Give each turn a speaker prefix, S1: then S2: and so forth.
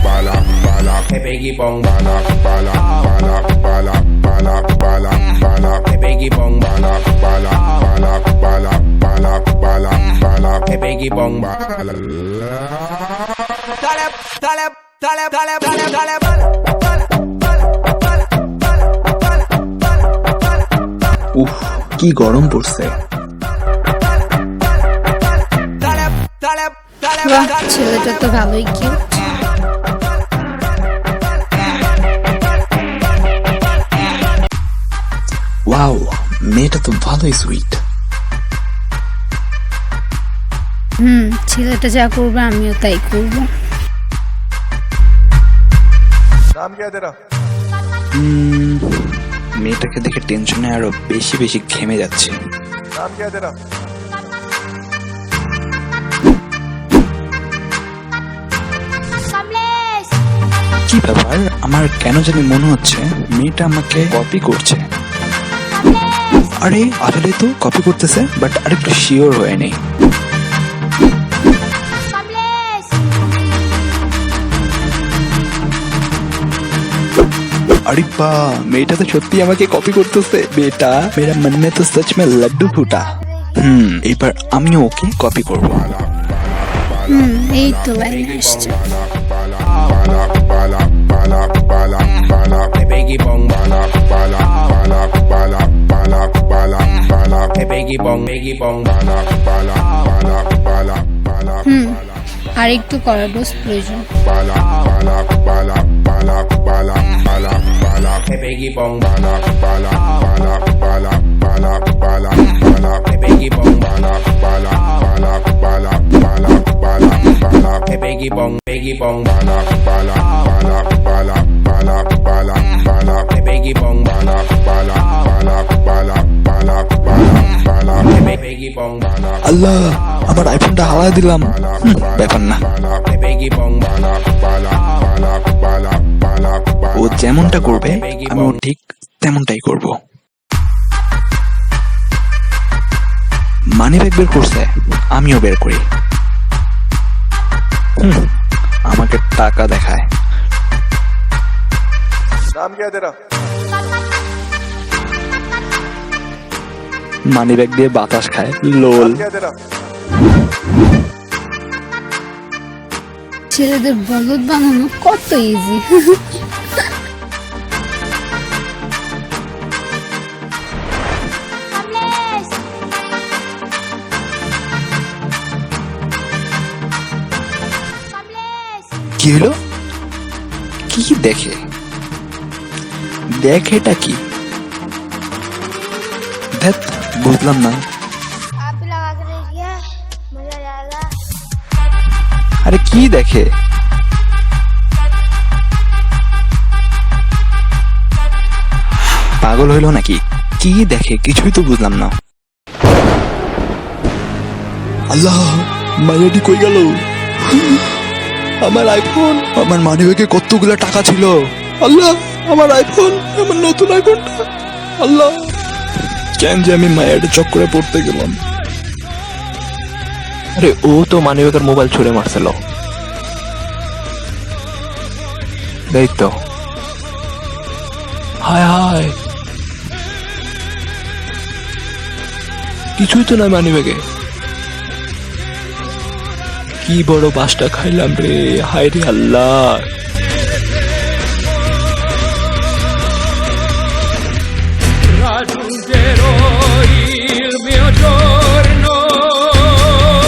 S1: balak, balak, pepegi bong, balak, balak, balak, balak, balak, balak, balak, pepegi bong, balak, balak, balak, balak, balak, balak, balak, pepegi bong, balak. Dale, dale, dale, dale, dale, dale, balak, balak, balak, balak, balak, balak, balak, balak, balak.
S2: উফ, কি গরম পড়ছে।
S3: বাহ, ছেলেটা তো ভালোই cute.
S2: Wow, মেয়েটা তো ভালোই সুইট।
S3: ছেলেটা যা করবে আমিও তাই করব।
S4: नाम क्या है तेरा?
S2: মেয়েটাকে দেখে টেনশনে আরো বেশি বেশি ঘেমে যাচ্ছে।
S4: नाम क्या है तेरा?
S2: কি ব্যাপার, আমার কেন জানি মনে হচ্ছে মেয়েটা আমাকে কপি করছে। আরে আসলে তো কপি করতেছে, বাট আরেকটু শিওর হয়ে নেই। अरे बा, मेटा तो सত্যি আমাকে কপি করতেছে। বেটা मेरा मन में तो सच में लड्डू फूटा। এবার আমিও ওকে কপি করব।
S3: এই তো লাইন আসছে।
S1: Balak, balak, balak, balak, balak, pepegi bong, balak, balak, balak, balak, balak, balak, balak, pepegi bong, balak, balak, balak, balak, balak,
S3: আর একটু করার ডোজ প্রয়োজন।
S1: balak, balak, balak, balak, balak, balak, balak, pepegi bong, balak, balak, balak, balak, balak, balak, balak, pepegi bong, balak, balak, balak, balak, balak, balak, balak, pepegi bong, balak, balak, balak, balak, balak, balak, balak, pepegi bong, balak, balak, balak, balak, balak, balak, balak, pepegi bong, balak.
S2: আল্লাহ, আমার আইফোনটা হাওয়ায় দিলাম। ব্যাপার না, ও যেমনটা করবে আমিও ঠিক তেমনটাই করব। মানি ব্যাগ বের করছে, আমিও বের করি। আমাকে টাকা দেখায়।
S4: नाम क्या है तेरा?
S2: মানি ব্যাগ দিয়ে বাতাস খায়। লোল।
S4: नाम क्या है तेरा?
S3: ছেলেদের বলদ বানানো কত ইজি।
S2: কি হলো? কি দেখে? দেখেটা কি? ধ্যাৎ, বুঝলাম না।
S5: आप भी लगा के देखिए, मजा आ जाएगा।
S2: আরে কি দেখে? পাগল হইলো নাকি? কি দেখে কিছুই তো বুঝলাম না। আল্লাহ, মাইয়াটি কই গেল? আমার আইফোন, আমার মানিব্যাগে কতগুলা টাকা ছিল। আল্লাহ, আমার আইফোন, আমার নতুন আইফোনটা। আল্লাহ, কেন যে আমি মায়ের চক্করে পড়তে গেলাম।
S6: আরে ও তো মানিব্যাগের মোবাইল ছুঁড়ে মারছিল। দেখ তো, হায় হায়, কিছুই তো নাই মানিব্যাগে। কি বড় বাসটা খাইলাম রে, হায় রে আল্লাহ।